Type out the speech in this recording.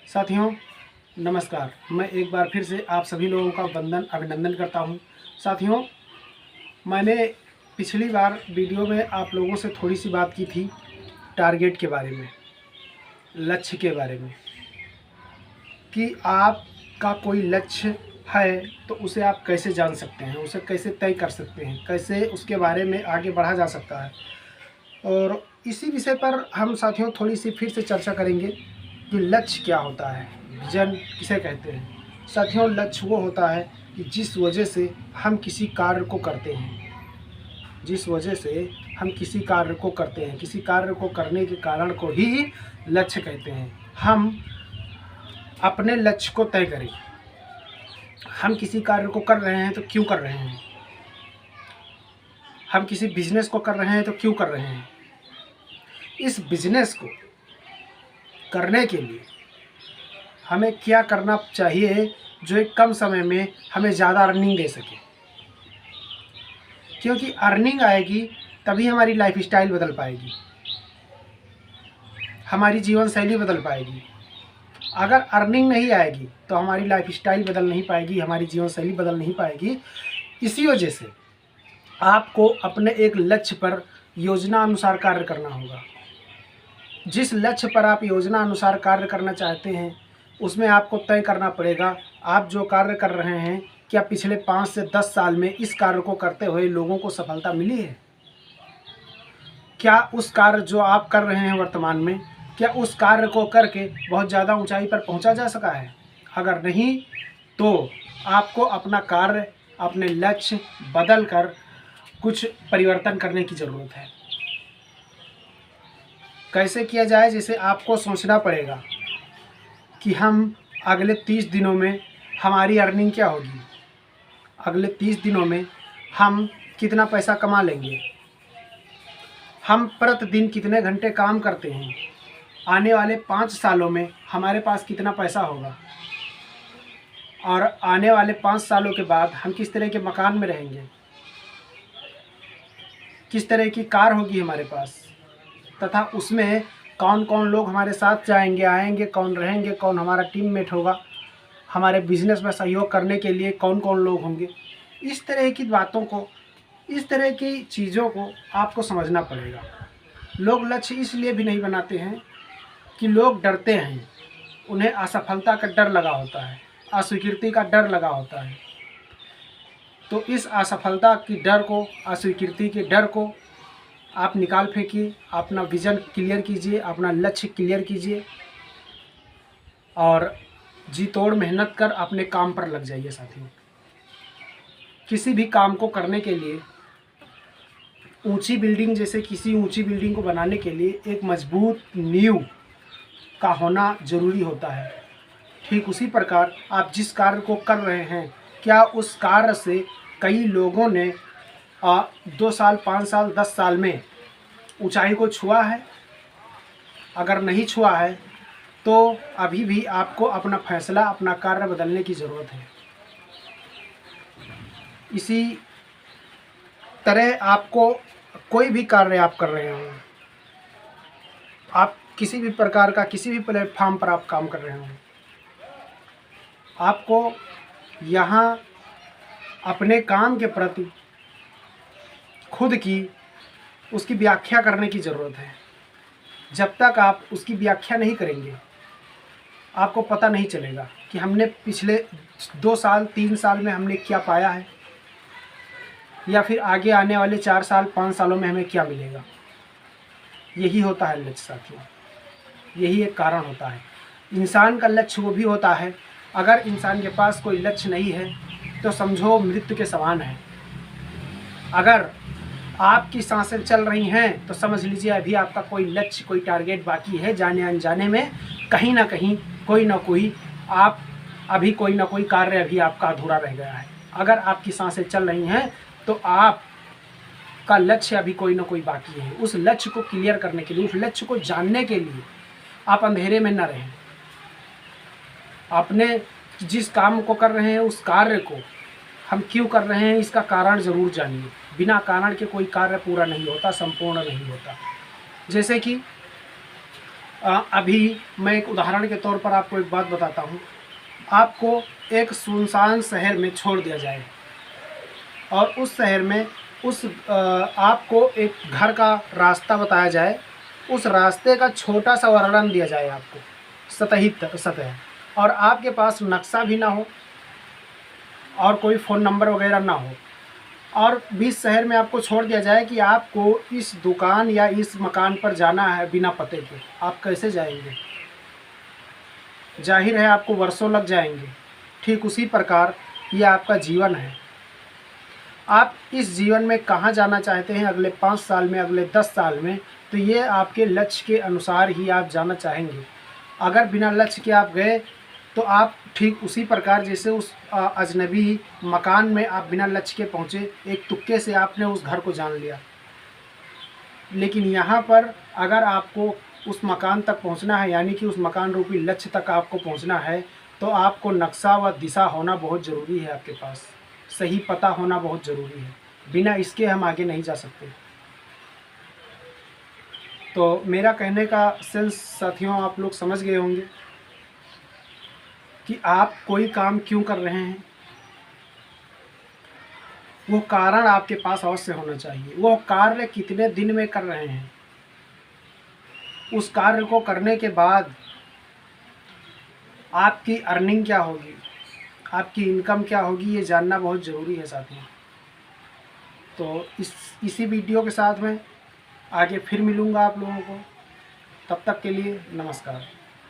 साथियों नमस्कार। मैं एक बार फिर से आप सभी लोगों का अभिनंदन करता हूं। साथियों, मैंने पिछली बार वीडियो में आप लोगों से थोड़ी सी बात की थी टारगेट के बारे में, लक्ष्य के बारे में, कि आपका कोई लक्ष्य है तो उसे आप कैसे जान सकते हैं, उसे कैसे तय कर सकते हैं, कैसे उसके बारे में आगे बढ़ा जा सकता है। और इसी विषय पर हम साथियों थोड़ी सी फिर से चर्चा करेंगे कि लक्ष्य क्या होता है, विजन किसे कहते हैं। साथियों, लक्ष्य वो होता है कि जिस वजह से हम किसी कार्य को करते हैं, जिस वजह से हम किसी कार्य को करते हैं, किसी कार्य को करने के कारण को ही लक्ष्य कहते हैं। हम अपने लक्ष्य को तय करें। हम किसी कार्य को कर रहे हैं तो क्यों कर रहे हैं, हम किसी बिजनेस को कर रहे हैं तो क्यों कर रहे हैं। इस बिजनेस को करने के लिए हमें क्या करना चाहिए जो एक कम समय में हमें ज़्यादा अर्निंग दे सके, क्योंकि अर्निंग आएगी तभी हमारी लाइफ स्टाइल बदल पाएगी, हमारी जीवन शैली बदल पाएगी। अगर अर्निंग नहीं आएगी तो हमारी लाइफ स्टाइल बदल नहीं पाएगी, हमारी जीवन शैली बदल नहीं पाएगी। इसी वजह से आपको अपने एक लक्ष्य पर योजना अनुसार कार्य करना होगा। जिस लक्ष्य पर आप योजना अनुसार कार्य करना चाहते हैं उसमें आपको तय करना पड़ेगा आप जो कार्य कर रहे हैं, क्या पिछले 5 से 10 साल में इस कार्य को करते हुए लोगों को सफलता मिली है। क्या उस कार्य जो आप कर रहे हैं वर्तमान में, क्या उस कार्य को करके बहुत ज़्यादा ऊंचाई पर पहुंचा जा सका है। अगर नहीं तो आपको अपना कार्य, अपने लक्ष्य बदल कर कुछ परिवर्तन करने की ज़रूरत है। कैसे किया जाए, जिसे आपको सोचना पड़ेगा कि हम अगले 30 दिनों में हमारी अर्निंग क्या होगी, अगले 30 दिनों में हम कितना पैसा कमा लेंगे, हम प्रतिदिन कितने घंटे काम करते हैं, आने वाले 5 सालों में हमारे पास कितना पैसा होगा, और आने वाले 5 सालों के बाद हम किस तरह के मकान में रहेंगे, किस तरह की कार होगी हमारे पास, तथा उसमें कौन कौन लोग हमारे साथ जाएंगे आएंगे, कौन रहेंगे, कौन हमारा टीममेट होगा, हमारे बिजनेस में सहयोग करने के लिए कौन कौन लोग होंगे। इस तरह की बातों को, इस तरह की चीज़ों को आपको समझना पड़ेगा। लोग लक्ष्य इसलिए भी नहीं बनाते हैं कि लोग डरते हैं, उन्हें असफलता का डर लगा होता है, अस्वीकृति का डर लगा होता है। तो इस असफलता की डर को, अस्वीकृति के डर को आप निकाल फेंकिए, अपना विज़न क्लियर कीजिए, अपना लक्ष्य क्लियर कीजिए और जी तोड़ मेहनत कर अपने काम पर लग जाइए। साथियों, किसी भी काम को करने के लिए ऊंची बिल्डिंग, जैसे किसी ऊंची बिल्डिंग को बनाने के लिए एक मजबूत नींव का होना ज़रूरी होता है। ठीक उसी प्रकार आप जिस कार्य को कर रहे हैं, क्या उस कार्य से कई लोगों ने 2 साल, 5 साल, 10 साल में ऊंचाई को छुआ है। अगर नहीं छुआ है तो अभी भी आपको अपना फैसला, अपना कार्य बदलने की ज़रूरत है। इसी तरह आपको कोई भी कार्य आप कर रहे हो, आप किसी भी प्रकार का, किसी भी प्लेटफॉर्म पर आप काम कर रहे हो, आपको यहाँ अपने काम के प्रति खुद की उसकी व्याख्या करने की ज़रूरत है। जब तक आप उसकी व्याख्या नहीं करेंगे आपको पता नहीं चलेगा कि हमने पिछले 2 साल, 3 साल में हमने क्या पाया है, या फिर आगे आने वाले 4 साल, 5 सालों में हमें क्या मिलेगा। यही होता है लक्ष्य साथियों, यही एक कारण होता है। इंसान का लक्ष्य वो भी होता है, अगर इंसान के पास कोई लक्ष्य नहीं है तो समझो मृत्यु के समान है। अगर आपकी सांसें चल रही हैं तो समझ लीजिए अभी आपका कोई लक्ष्य, कोई टारगेट बाकी है। जाने अनजाने में कहीं ना कहीं, कोई ना कोई, आप अभी कोई ना कोई कार्य अभी आपका अधूरा रह गया है। अगर आपकी सांसें चल रही हैं तो आपका लक्ष्य अभी कोई ना कोई बाकी है। उस लक्ष्य को क्लियर करने के लिए, उस लक्ष्य को जानने के लिए आप अंधेरे में न रहें। अपने जिस काम को कर रहे हैं उस कार्य को हम क्यों कर रहे हैं इसका कारण ज़रूर जानिए। बिना कारण के कोई कार्य पूरा नहीं होता, संपूर्ण नहीं होता। जैसे कि अभी मैं एक उदाहरण के तौर पर आपको एक बात बताता हूँ। आपको एक सुनसान शहर में छोड़ दिया जाए और उस शहर में आपको एक घर का रास्ता बताया जाए, उस रास्ते का छोटा सा वर्णन दिया जाए आपको, सतह, और आपके पास नक्शा भी ना हो और कोई फ़ोन नंबर वगैरह ना हो, और बीच शहर में आपको छोड़ दिया जाए कि आपको इस दुकान या इस मकान पर जाना है बिना पते के, आप कैसे जाएंगे? जाहिर है आपको वर्षों लग जाएंगे। ठीक उसी प्रकार ये आपका जीवन है। आप इस जीवन में कहाँ जाना चाहते हैं अगले 5 साल में, अगले 10 साल में, तो ये आपके लक्ष्य के अनुसार ही आप जाना चाहेंगे। अगर बिना लक्ष्य के आप गए तो आप ठीक उसी प्रकार जैसे उस अजनबी मकान में आप बिना लक्ष्य के पहुँचे, एक तुक्के से आपने उस घर को जान लिया। लेकिन यहाँ पर अगर आपको उस मकान तक पहुँचना है, यानी कि उस मकान रूपी लक्ष्य तक आपको पहुँचना है, तो आपको नक्शा व दिशा होना बहुत ज़रूरी है, आपके पास सही पता होना बहुत ज़रूरी है। बिना इसके हम आगे नहीं जा सकते। तो मेरा कहने का सेंस साथियों आप लोग समझ गए होंगे कि आप कोई काम क्यों कर रहे हैं, वो कारण आपके पास अवश्य होना चाहिए। वो कार्य कितने दिन में कर रहे हैं, उस कार्य को करने के बाद आपकी अर्निंग क्या होगी, आपकी इनकम क्या होगी, ये जानना बहुत ज़रूरी है साथियों। तो इसी वीडियो के साथ में आगे फिर मिलूँगा आप लोगों को। तब तक के लिए नमस्कार।